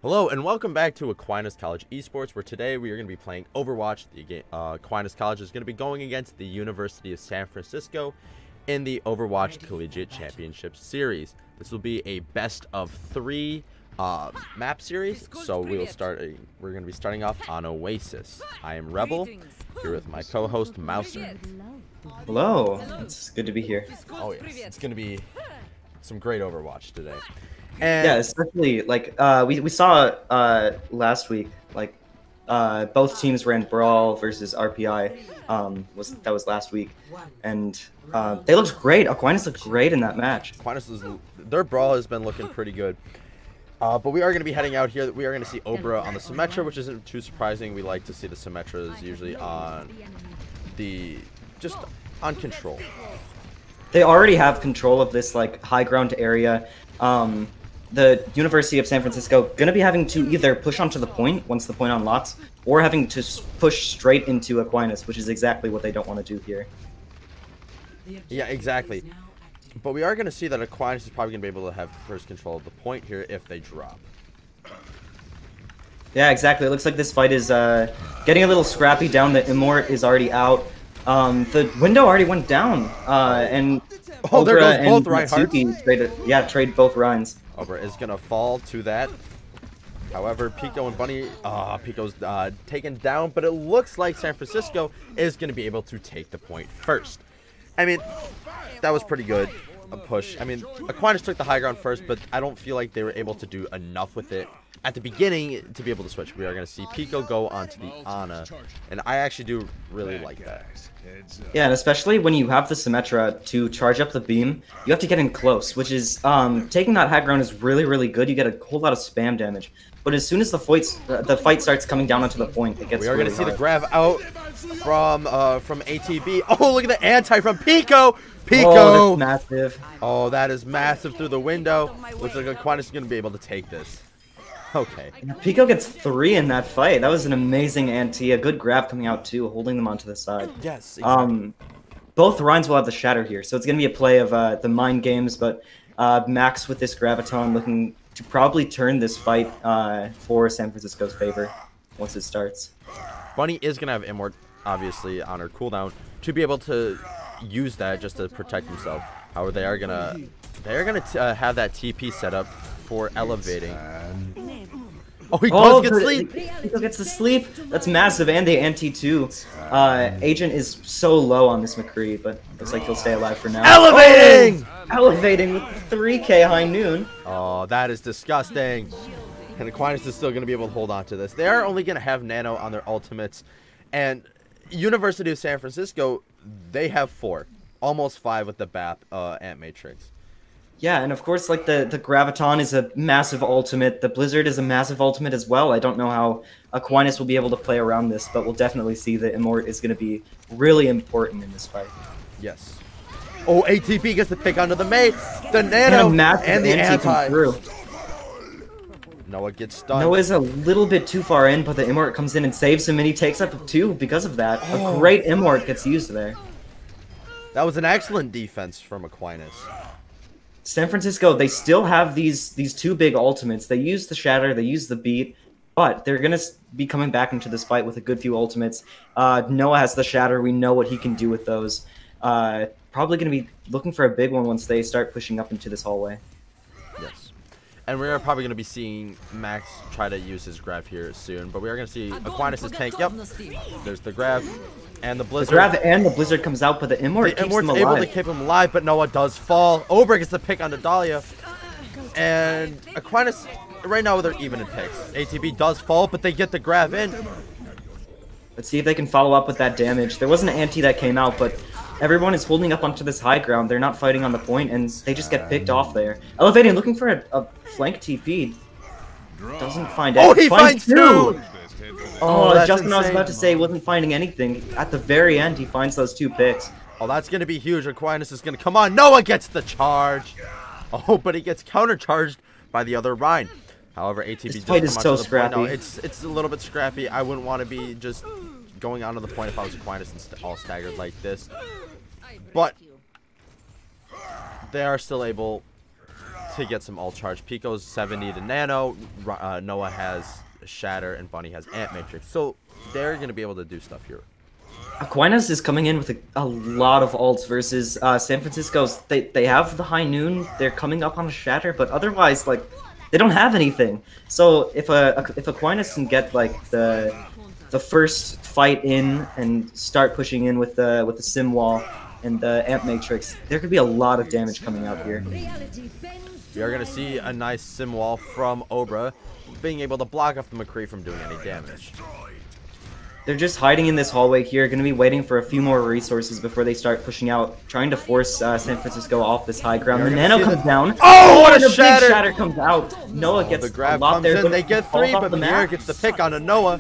Hello and welcome back to Aquinas College Esports, where today we are going to be playing Overwatch. Aquinas College is going to be going against the University of San Francisco in the Overwatch Collegiate Championship Series. This will be a best of 3 map series, so we're going to be starting off on Oasis. I am Rebel, here with my co-host Mouser. Hello, it's good to be here. Oh yes, it's going to be some great Overwatch today. And yeah, especially like we saw last week, like both teams ran Brawl versus RPI. That was last week, and they looked great. Aquinas looked great in that match. Their Brawl has been looking pretty good. But we are going to be heading out here. We are going to see Obra on the Symmetra, which isn't too surprising. We like to see the Symmetras usually on just on control. They already have control of this like high ground area. The University of San Francisco going to be having to either push onto the point once the point unlocks, or having to push straight into Aquinas, which is exactly what they don't want to do here. Yeah, exactly. But we are going to see that Aquinas is probably going to be able to have first control of the point here if they drop. Yeah, exactly. It looks like this fight is getting a little scrappy down. The Immort is already out. The window already went down, and there goes both Reinhardt. Trade both Rhines. Obra is going to fall to that. However, Pico and Bunny, Pico's taken down, but it looks like San Francisco is going to be able to take the point first. I mean, that was pretty good, a push. I mean, Aquinas took the high ground first, but I don't feel like they were able to do enough with it at the beginning to be able to switch. We are going to see Pico go onto the Ana, and I actually do really like that. Yeah, and especially when you have the Symmetra to charge up the beam, you have to get in close, which is, taking that high ground is really, really good. You get a whole lot of spam damage. But as soon as the fight starts coming down onto the point, it gets We are really going to see hard. the grab out from ATB. Oh, look at the anti from Pico! Pico! Oh, that's massive. Oh, that is massive through the window. Looks like Aquinas is going to be able to take this. Okay. Pico gets 3 in that fight. That was an amazing anti. A good grab coming out too, holding them onto the side. Yes, exactly. Both Rhines will have the Shatter here, so it's going to be a play of the mind games, but Max with this Graviton looking to probably turn this fight for San Francisco's favor once it starts. Bunny is going to have Immort, obviously, on her cooldown to be able to use that just to protect himself. However, they are going to have that TP set up for elevating. Oh, he does get sleep! Pico gets the sleep! That's massive, and the anti too. Agent is so low on this McCree, but looks like he'll stay alive for now. Elevating! Oh, elevating with 3k high noon. Oh, that is disgusting. And Aquinas is still going to be able to hold on to this. They are only going to have Nano on their ultimates. And University of San Francisco, they have 4. Almost 5 with the BAP Ant Matrix. Yeah, and of course, like, the Graviton is a massive ultimate. The Blizzard is a massive ultimate as well. I don't know how Aquinas will be able to play around this, but we'll definitely see that Immort is going to be really important in this fight. Yes. Oh, ATP gets the pick onto the Mei, the Nano, and the Anti. Noah gets stunned. Noah's a little bit too far in, but the Immort comes in and saves him, and he takes up 2 because of that. A great Immort gets used there. That was an excellent defense from Aquinas. San Francisco, they still have these 2 big ultimates. They use the Shatter, they use the Beat, but they're going to be coming back into this fight with a good few ultimates. Noah has the Shatter. We know what he can do with those. Probably going to be looking for a big one once they start pushing up into this hallway. Yes. And we are probably going to be seeing Max try to use his grab here soon, but we are going to see Aquinas' tank. Yep. There's the grab. And the Blizzard. The grab and the Blizzard comes out, but the Immort keeps him alive. able to keep him alive, but Noah does fall. Ober gets the pick on Dahlia. And Aquinas, right now they're even in picks. ATB does fall, but they get the grab in. Let's see if they can follow up with that damage. There was an anti that came out, but everyone is holding up onto this high ground. They're not fighting on the point, and they just get picked off there. Elevating, looking for a flank TP. Doesn't find it. Oh, he finds 2! Oh, just when I was about to say he wasn't finding anything, at the very end he finds those 2 picks. Oh, that's going to be huge. Aquinas is going to come on. Noah gets the charge. Oh, but he gets countercharged by the other Rhine. However, ATB This just fight is so scrappy. No, it's a little bit scrappy. I wouldn't want to be just going onto the point if I was Aquinas and all staggered like this. But they are still able to get some ult charge. Pico's 70 to Nano, Noah has Shatter, and Bunny has Ant Matrix. So they're going to be able to do stuff here. Aquinas is coming in with a lot of ults versus San Francisco's. They have the High Noon. They're coming up on a Shatter, but otherwise, like, they don't have anything. So if Aquinas can get like the first fight in and start pushing in with the Sim Wall and the Amp Matrix, there could be a lot of damage coming out here. We are going to see a nice Sim Wall from Obra, being able to block off the McCree from doing any damage. They're just hiding in this hallway here, going to be waiting for a few more resources before they start pushing out, trying to force San Francisco off this high ground. The Nano comes down. Oh, what and a big shatter! Shatter comes out. Noah gets The grab a lot comes there. in, they get 3, but Pierre gets the pick on a Noah.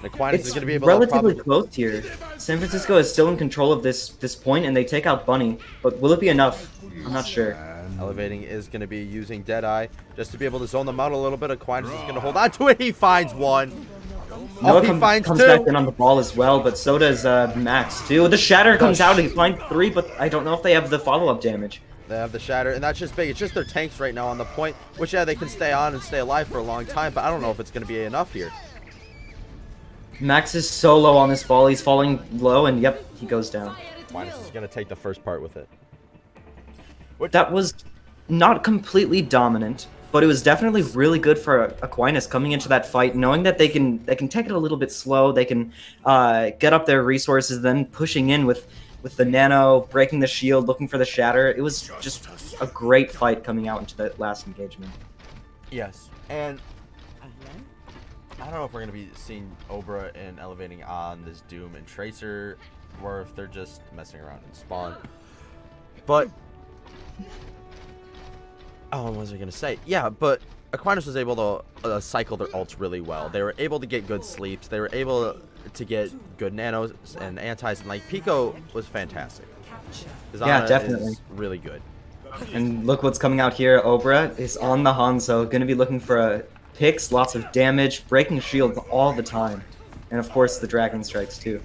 Aquinas is going to be able relatively to close here. San Francisco is still in control of this point, and they take out Bunny. But will it be enough? I'm not sure. Elevating is going to be using Deadeye just to be able to zone them out a little bit. Aquinas is going to hold on to it. He finds one. Noah He finds comes 2. back in on the ball as well, but so does Max too. The Shatter comes out, he finds 3, but I don't know if they have the follow-up damage. They have the Shatter, and that's just big. It's just their tanks right now on the point, which, yeah, they can stay on and stay alive for a long time, but I don't know if it's going to be enough here. Max is so low on this ball, he's falling low, and yep, he goes down. Aquinas is going to take the first part with it. That was not completely dominant, but it was definitely really good for Aquinas coming into that fight, knowing that they can take it a little bit slow, they can get up their resources, then pushing in with the Nano, breaking the shield, looking for the Shatter. It was just a great fight coming out into that last engagement. Yes, and I don't know if we're going to be seeing Obra and Elevating on this Doom and Tracer, or if they're just messing around in Spawn. But oh, what was I going to say? Yeah, but Aquinas was able to cycle their ults really well. They were able to get good sleeps. They were able to get good nanos and antis. And, like, Pico was fantastic. His yeah, Ana definitely. is really good. And look what's coming out here. Obra is on the Hanzo, going to be looking for a picks, lots of damage, breaking shields all the time. And, of course, the Dragon Strikes, too.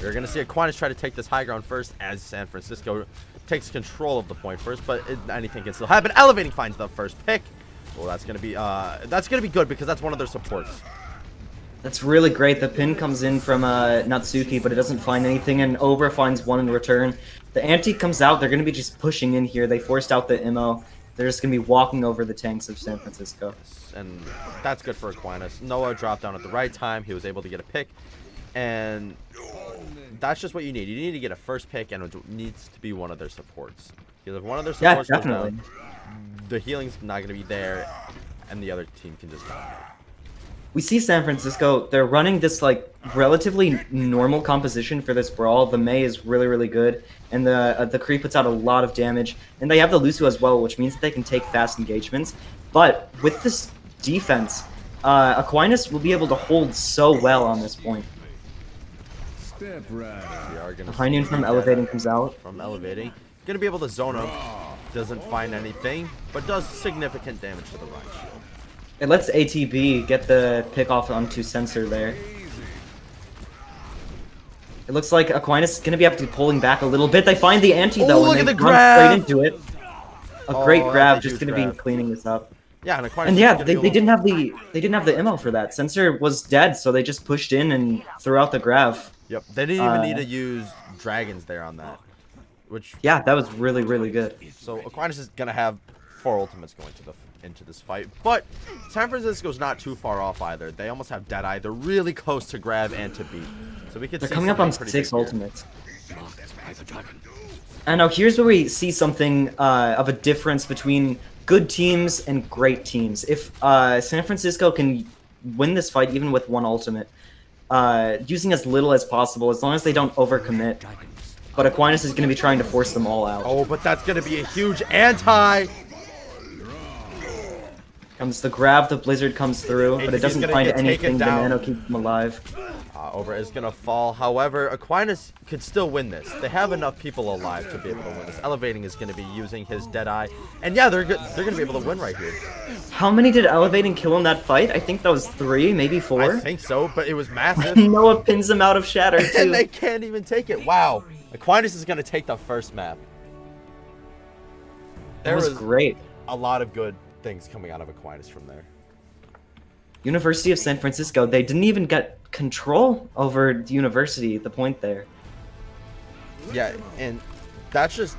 We're going to see Aquinas try to take this high ground first as San Francisco takes control of the point first, but anything can still happen. Elevating finds the first pick. Well, that's going to be good because that's one of their supports. That's really great. The pin comes in from Natsuki, but it doesn't find anything, and Obra finds one in return. The anti comes out. They're going to be just pushing in here. They forced out the Immo. They're just going to be walking over the tanks of San Francisco. And that's good for Aquinas. Noah dropped down at the right time. He was able to get a pick. And that's just what you need. You need to get a first pick, and it needs to be one of their supports. Because if one of their supports goes down, the healing's not going to be there, and the other team can just dominate. We see San Francisco, they're running this like relatively normal composition for this brawl. The Mei is really, really good, and the Kree puts out a lot of damage. And they have the Lucio as well, which means that they can take fast engagements. But with this defense, Aquinas will be able to hold so well on this point. Step right. We are going to High Noon from Elevating comes out. From Elevating. Going to be able to zone him. Doesn't find anything, but does significant damage to the right shield. It lets ATB get the pick off onto Sensor there. It looks like Aquinas is going to be able to be pulling back a little bit. They find the anti though, look and at they the run grab! straight into it. A great grab, that's a just huge going to be grab. cleaning this up. Yeah, and Aquinas And is yeah, gonna they be didn't have the ammo for that. Sensor was dead, so they just pushed in and threw out the grab. Yep, they didn't even need to use dragons there on that. Which Yeah, that was really, really good. So Aquinas is gonna have 4 ultimates going into this fight, but San Francisco's not too far off either. They almost have Deadeye. They're really close to grab and to beat. So we could. They're see coming up on something 6 pretty big here. ultimates. And now here's where we see something of a difference between good teams and great teams. If San Francisco can win this fight even with 1 ultimate, using as little as possible, as long as they don't overcommit. But Aquinas is going to be trying to force them all out. Oh, but that's gonna be a huge anti. Comes the grab, the blizzard comes through, but it He's doesn't gonna find get taken anything. The down. Nano keeps him alive. Obra is gonna fall. However, Aquinas could still win this. They have enough people alive to be able to win this. Elevating is gonna be using his Deadeye, and yeah, they're gonna be able to win right here. How many did Elevating kill in that fight? I think that was 3, maybe 4. I think so, but it was massive. Noah pins him out of Shatter too. And they can't even take it. Wow. Aquinas is going to take the first map. That was great. A lot of good things coming out of Aquinas from there. University of San Francisco, they didn't even get control over the university at the point there. Yeah, and that's just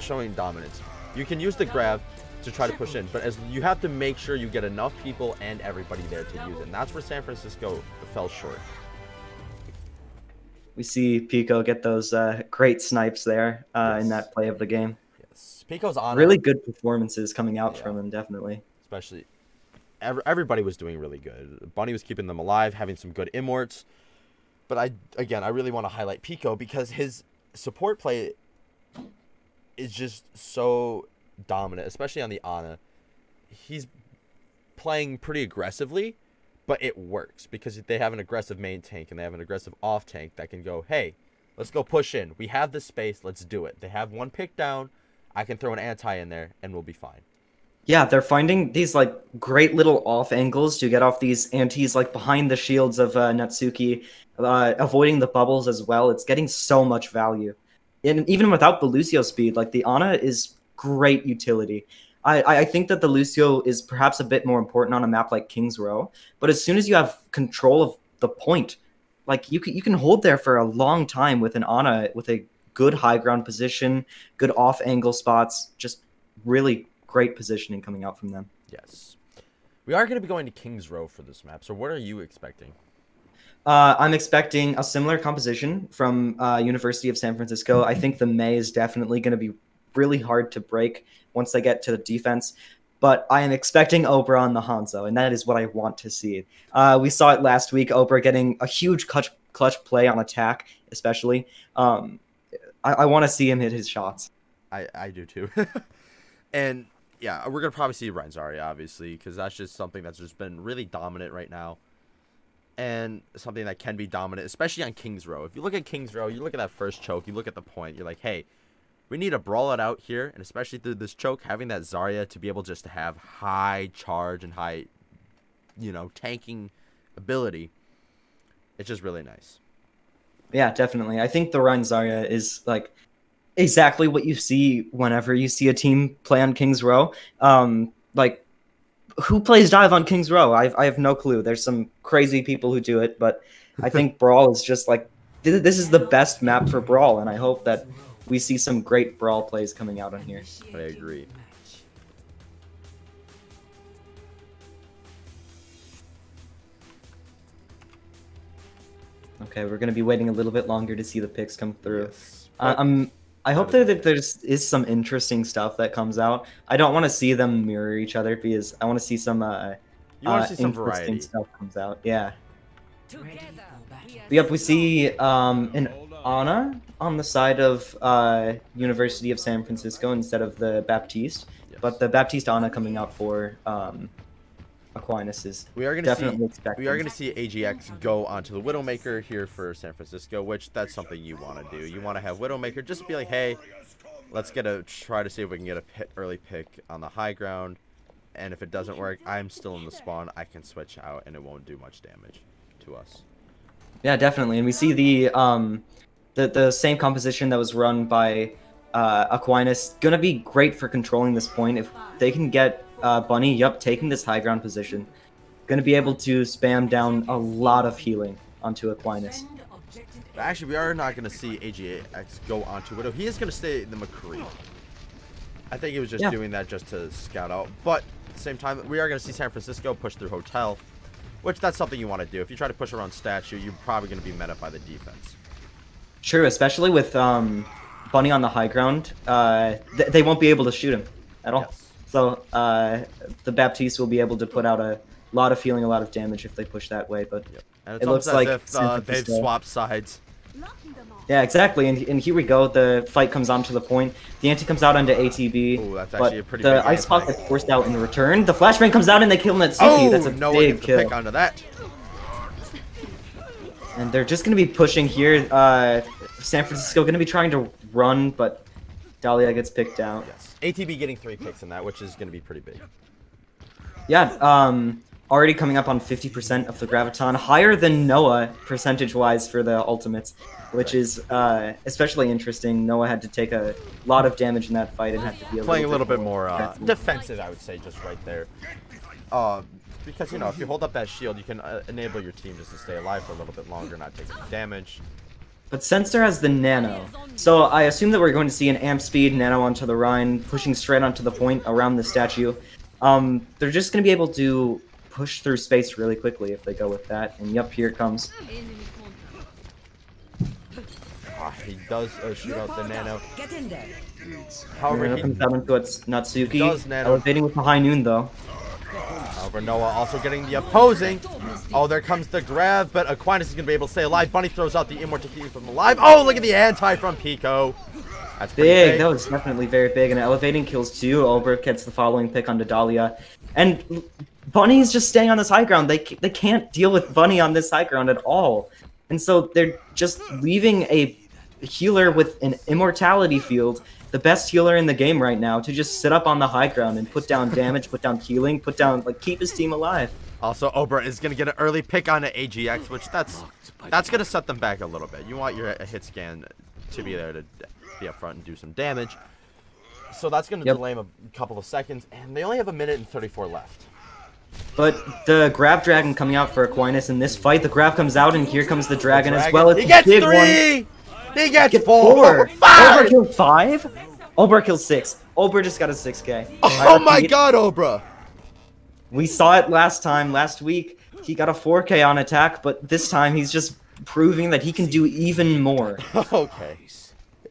showing dominance. You can use the grab to try to push in, but as you have to make sure you get enough people and everybody there to use it. And that's where San Francisco fell short. We see Pico get those great snipes there in that play of the game. Yes, Pico's on really good performances coming out from him, definitely. Especially, everybody was doing really good. Bunny was keeping them alive, having some good immorts. But I really want to highlight Pico because his support play is just so dominant, especially on the Ana. He's playing pretty aggressively, but it works because they have an aggressive main tank and they have an aggressive off tank that can go, hey, let's go push in. We have the space. Let's do it. They have one pick down. I can throw an anti in there and we'll be fine. Yeah, they're finding these like great little off angles to get off these antis like behind the shields of Natsuki, avoiding the bubbles as well. It's getting so much value. And even without the Lucio speed, like the Ana is great utility. I think that the Lucio is perhaps a bit more important on a map like King's Row, but as soon as you have control of the point, like you can hold there for a long time with an Ana with a good high ground position, good off angle spots, just really great positioning coming out from them. Yes. We are going to be going to King's Row for this map, so what are you expecting? I'm expecting a similar composition from University of San Francisco. I think the Mei is definitely going to be really hard to break once they get to the defense. But I am expecting Oprah on the Hanzo, and that is what I want to see. We saw it last week, Oprah getting a huge clutch play on attack, especially. I want to see him hit his shots. I do too. And yeah, we're going to probably see Ryan Zarya, obviously, because that's just something that's just been really dominant right now. And something that can be dominant, especially on King's Row. If you look at King's Row, you look at that first choke, you look at the point, you're like, hey, we need to brawl it out here, and especially through this choke, having that Zarya to be able just to have high charge and high, tanking ability, it's just really nice. Yeah, definitely. I think the Ryan Zarya is, like, exactly what you see whenever you see a team play on King's Row. Like, who plays dive on King's Row? I have no clue. There's some crazy people who do it, but I think Brawl is just, like, this is the best map for Brawl, and I hope that we see some great Brawl plays coming out on here. I agree. Okay, we're going to be waiting a little bit longer to see the picks come through. Yes. I hope that there is some interesting stuff that comes out. I don't want to see them mirror each other because I want to see some you want to see some interesting variety. stuff comes out. Yeah. Yep, we see an Ana on the side of University of San Francisco instead of the Baptiste, yes. But the Baptiste Ana coming out for Aquinas is definitely expected. We are going to see AGX go onto the Widowmaker here for San Francisco, which that's something you want to do. You want to have Widowmaker just be like, hey, let's try to see if we can get a early pick on the high ground, and if it doesn't work, I'm still in the spawn. I can switch out, and it won't do much damage to us. Yeah, definitely, and we see the same composition that was run by Aquinas gonna be great for controlling this point if they can get Bunny, taking this high ground position. Gonna be able to spam down a lot of healing onto Aquinas. Actually, we are not gonna see AGX go onto Widow. He is gonna stay in the McCree. I think he was just doing that just to scout out. But at the same time, we are gonna see San Francisco push through Hotel, which that's something you want to do. If you try to push around Statue, you're probably gonna be met up by the defense. True, especially with Bunny on the high ground. They won't be able to shoot him at all. Yes. So the Baptiste will be able to put out a lot of healing, a lot of damage if they push that way. But and it looks like if, they've swapped sides. Yeah, exactly. And here we go. The fight comes on to the point. The anti comes out onto ATB. Ooh, that's actually a pretty big the ice pop gets forced out in return. The flashbang comes out and they kill Natsuki. Oh, that's a no big one gets kill. to pick onto that. And they're just going to be pushing here. San Francisco going to be trying to run, but Dahlia gets picked out. Yes. ATB getting 3 picks in that, which is going to be pretty big. Yeah, already coming up on 50% of the Graviton, higher than Noah percentage-wise for the ultimates, which is especially interesting. Noah had to take a lot of damage in that fight and had to be Playing a little bit more defensive, I would say, just right there. Because, you know, if you hold up that shield, you can enable your team just to stay alive for a little bit longer, not taking damage. But Sensor has the Nano, so I assume that we're going to see an amp speed Nano onto the Rhine, pushing straight onto the point around the statue. They're just going to be able to push through space really quickly if they go with that, and yep, here it comes. He does shoot out the Nano. However, he comes down into its Natsuki, does nano. elevating with the High Noon though. However, Noah also getting the opposing. Oh, there comes the grab, but Aquinas is going to be able to stay alive. Bunny throws out the Immort to keep him alive. Oh, look at the anti from Pico. That's big. That was definitely very big. And elevating kills too. Olbert gets the following pick onto Dahlia. And Bunny's just staying on this high ground. They can't deal with Bunny on this high ground at all. And so they're just leaving a healer with an immortality field, the best healer in the game right now, to just sit up on the high ground and put down damage, put down healing, put down, like, keep his team alive. Also, Obra is going to get an early pick on an AGX, which that's going to set them back a little bit. You want your hit scan to be there to be up front and do some damage. So that's going to delay them a couple of seconds, and they only have 1:34 left. But the Grav Dragon coming out for Aquinas in this fight, the Grav comes out, and here comes the Dragon as well. He gets 3! He gets 4! 5! Overkill 5? Overkill 6. Ober just got a 6k. Oh my god, Obra! We saw it last week. He got a 4k on attack, but this time he's just proving that he can do even more. Okay.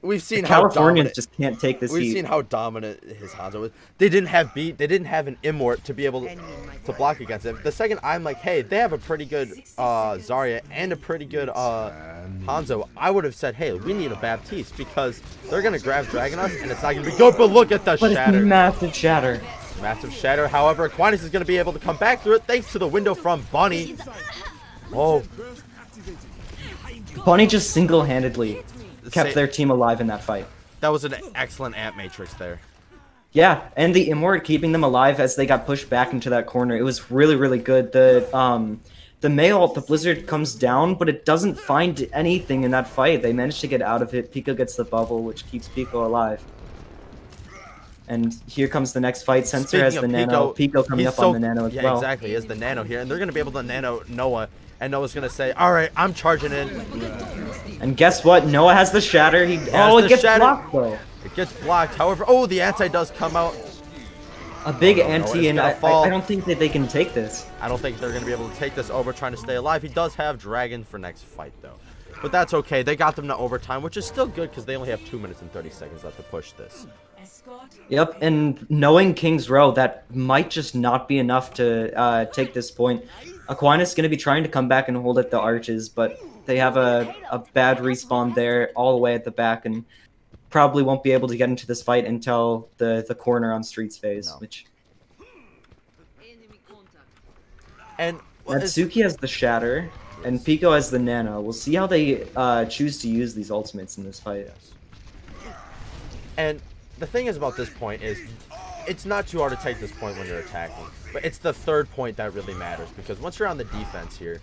We've seen the how Californians dominant, just can't take this heat. We've seen how dominant his Hanzo was. They didn't have beat. They didn't have an Immort to be able to block against it. The second I'm like, hey, they have a pretty good Zarya and a pretty good Hanzo, I would have said, hey, we need a Baptiste because they're going to grab Dragon us and it's not going to be good. But look at the shatter. It's massive shatter. Massive shatter. However, Aquinas is going to be able to come back through it thanks to the window from Bunny. Oh. Bunny just single-handedly kept their team alive in that fight. That was an excellent amp matrix there. Yeah, and the Immort keeping them alive as they got pushed back into that corner. It was really, really good. The Mail, the Blizzard comes down, but it doesn't find anything in that fight. They managed to get out of it. Pico gets the bubble, which keeps Pico alive. And here comes the next fight. Sensor has the Nano. Pico coming up on the Nano as well. Yeah, exactly. He has the Nano here, and they're going to be able to Nano Noah. And Noah's going to say, all right, I'm charging in. And guess what? Noah has the shatter. It gets blocked, though. It gets blocked. However, oh, the anti does come out. A big anti, and I don't think that they can take this. I don't think they're going to be able to take this over trying to stay alive. He does have Dragon for next fight, though. But that's okay. They got them to overtime, which is still good because they only have 2 minutes and 30 seconds left to push this. Yep, and knowing King's Row, that might just not be enough to take this point. Aquinas is going to be trying to come back and hold at the arches, but they have a bad respawn there all the way at the back, and probably won't be able to get into this fight until the corner on Streets phase. No. Which... And Natsuki has the Shatter, and Pico has the Nano. We'll see how they choose to use these ultimates in this fight. And the thing is about this point is, it's not too hard to take this point when you're attacking, but it's the third point that really matters, because once you're on the defense here,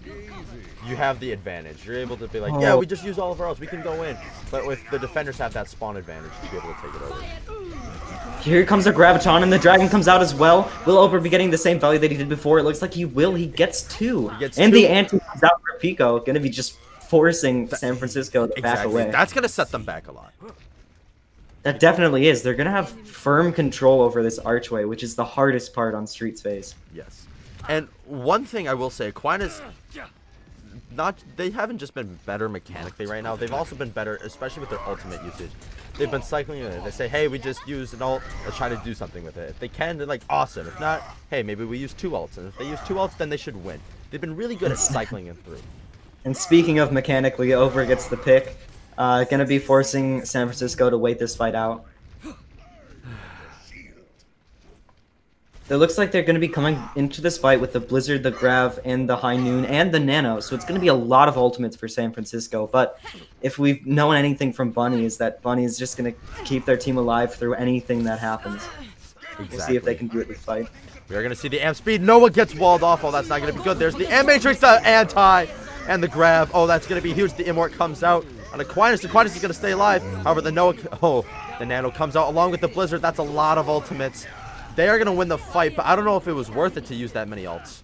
you have the advantage. You're able to be like, yeah, we just use all of our ults, we can go in. But with the defenders have that spawn advantage to be able to take it over. Here comes a Graviton, and the Dragon comes out as well. Will Ober be getting the same value that he did before? It looks like he will. He gets 2. The anti comes out for Pico, going to be just forcing San Francisco to back away. That's going to set them back a lot. That definitely is. They're going to have firm control over this archway, which is the hardest part on Streets phase. Yes. And one thing I will say, Aquinas, they haven't just been better mechanically right now. They've also been better, especially with their ultimate usage. They've been cycling in it. They say, hey, we just use an ult. Let's try to do something with it. If they can, they're like, awesome. If not, hey, maybe we use 2 ults. And if they use 2 ults, then they should win. They've been really good at cycling it through. And speaking of mechanically, Over gets the pick. Gonna be forcing San Francisco to wait this fight out. It looks like they're gonna be coming into this fight with the Blizzard, the Grav, and the High Noon, and the Nano, so it's gonna be a lot of ultimates for San Francisco, but if we've known anything from Bunny is that Bunny is just gonna keep their team alive through anything that happens. We'll see if they can do it this fight. We are going to see the amp speed. Noah gets walled off. Oh, that's not going to be good. There's the amp matrix, the anti, and the grab. Oh, that's going to be huge. The immort comes out on Aquinas. Aquinas is going to stay alive. However, the Noah, the nano comes out along with the blizzard. That's a lot of ultimates. They are going to win the fight, but I don't know if it was worth it to use that many ults.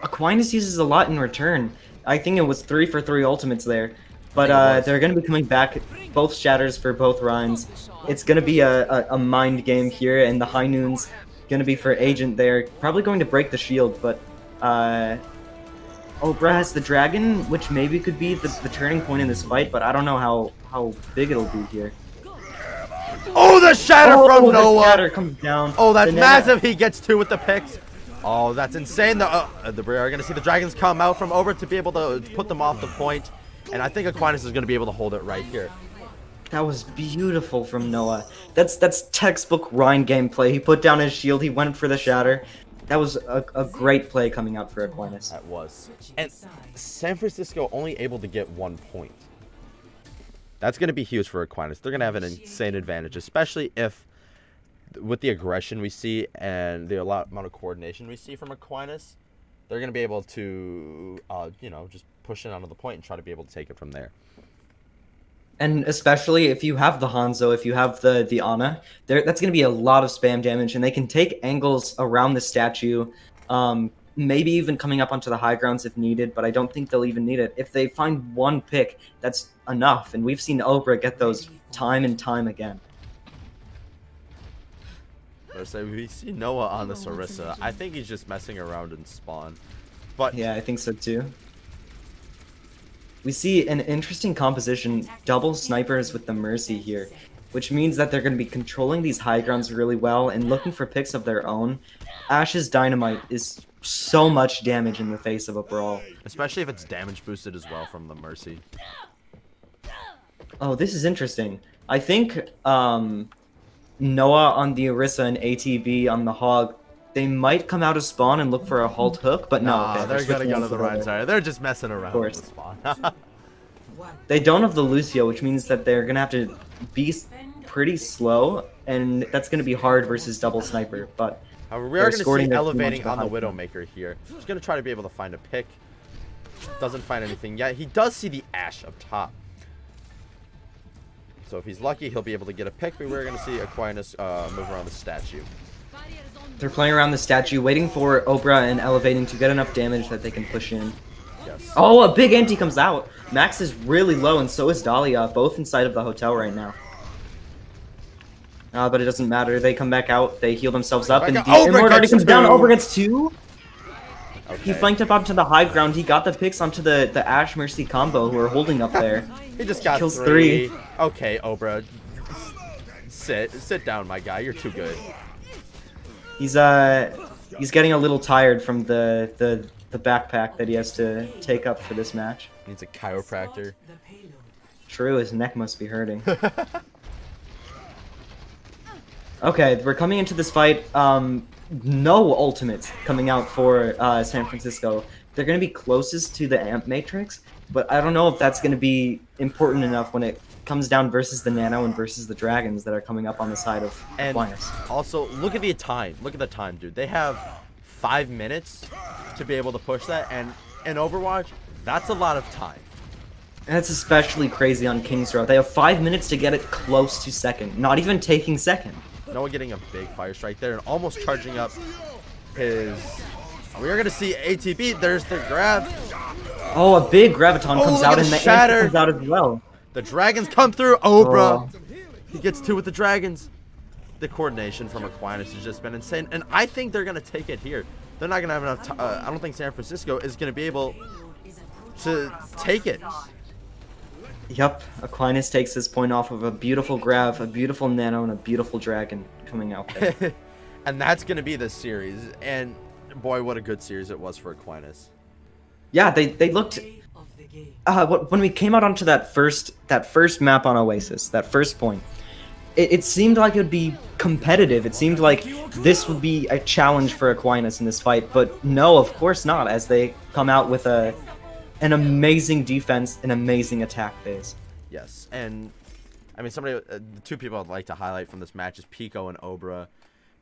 Aquinas uses a lot in return. I think it was 3 for 3 ultimates there. But they're going to be coming back, both shatters for both Rhines. It's going to be a mind game here, and the high noon's going to be for Agent there. Probably going to break the shield, but Obra has the dragon, which maybe could be the turning point in this fight, but I don't know how big it'll be here. Oh, the shatter from Noah! The shatter comes down. Oh, that's massive. He gets 2 with the picks. Oh, that's insane. We are going to see the dragons come out from over to be able to put them off the point. And I think Aquinas is going to be able to hold it right here. That was beautiful from Noah. That's textbook Rhine gameplay. He put down his shield. He went for the shatter. That was a great play coming out for Aquinas. That was. And San Francisco only able to get 1 point. That's going to be huge for Aquinas. They're going to have an insane advantage, especially if, with the aggression we see and the amount of coordination we see from Aquinas, they're going to be able to, just push in onto the point and try to be able to take it from there. And especially if you have the Hanzo, if you have the Ana, that's going to be a lot of spam damage, and they can take angles around the statue, maybe even coming up onto the high grounds if needed, but I don't think they'll even need it. If they find 1 pick, that's enough, and we've seen Obra get those time and time again. So we see Noah on the Sarissa. I think he's just messing around in spawn. But yeah, I think so too. We see an interesting composition, double snipers with the Mercy here, which means that they're going to be controlling these high grounds really well and looking for picks of their own. Ash's Dynamite is so much damage in the face of a brawl. Especially if it's damage boosted as well from the Mercy. Oh, this is interesting. I think Noah on the Orisa and ATB on the Hog, they might come out of spawn and look for a halt hook, but no. Okay, they're gonna go to the right side. They're just messing around with the spawn. They don't have the Lucio, which means that they're gonna have to be pretty slow, and that's gonna be hard versus double sniper. But however, we are gonna see elevating on the Widowmaker here. He's gonna try to be able to find a pick. Doesn't find anything yet. He does see the Ash up top. So if he's lucky, he'll be able to get a pick, but we're going to see Aquinas move around the statue. They're playing around the statue, waiting for Obra and elevating to get enough damage that they can push in. Yes. Oh, a big anti comes out. Max is really low, and so is Dahlia, both inside of the hotel right now. But it doesn't matter. They come back out, they heal themselves up, and the Immort already comes down. Obra gets 2. Okay. He flanked up onto the high ground. He got the picks onto the Ash Mercy combo who are holding up there. He just got kills 3. Okay, Obra. Sit down, my guy. You're too good. He's getting a little tired from the backpack that he has to take up for this match. Needs a chiropractor. True, his neck must be hurting. Okay, we're coming into this fight. No ultimates coming out for San Francisco. They're going to be closest to the Amp Matrix, but I don't know if that's going to be important enough when it comes down versus the Nano and versus the Dragons that are coming up on the side of Aquinas. Also, look at the time. Look at the time, dude. They have 5 minutes to be able to push that, and in Overwatch, that's a lot of time. And that's especially crazy on King's Row. They have 5 minutes to get it close to second, not even taking second. Noah getting a big fire strike there and almost charging up his... We are going to see ATB. There's the grab. Oh, a big Graviton comes out, and the shatter comes out as well. The Dragons come through. Obra. He gets 2 with the Dragons. The coordination from Aquinas has just been insane. And I think they're going to take it here. They're not going to have enough time. I don't think San Francisco is going to be able to take it. Yep, Aquinas takes his point off of a beautiful grab, a beautiful Nano, and a beautiful Dragon coming out there. And that's going to be the series. And boy, what a good series it was for Aquinas. Yeah, they looked... when we came out onto that first map on Oasis, that first point, it seemed like it would be competitive. It seemed like this would be a challenge for Aquinas in this fight. But no, of course not, as they come out with an amazing defense, an amazing attack phase. Yes, and I mean, the 2 people I'd like to highlight from this match is Pico and Obra.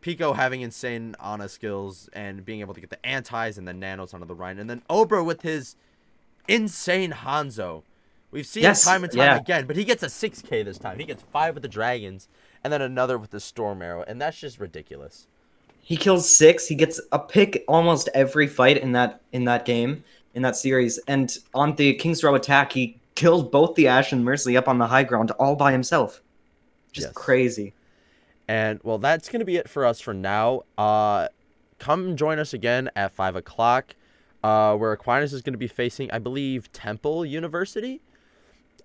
Pico having insane Ana skills and being able to get the antis and the nanos onto the Rhine. And then Obra with his insane Hanzo. We've seen it time and time again, but he gets a 6K this time. He gets 5 with the dragons and then another with the storm arrow, and that's just ridiculous. He kills 6. He gets a pick almost every fight in that game, in that series. And on the King's Row attack, he killed both the Ashe and Mercy up on the high ground all by himself. Just crazy. And, well, that's going to be it for us for now. Come join us again at 5 o'clock, where Aquinas is going to be facing, I believe, Temple University.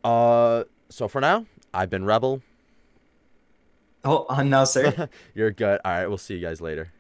So for now, I've been Rebel. Oh, no, sir. You're good. All right, we'll see you guys later.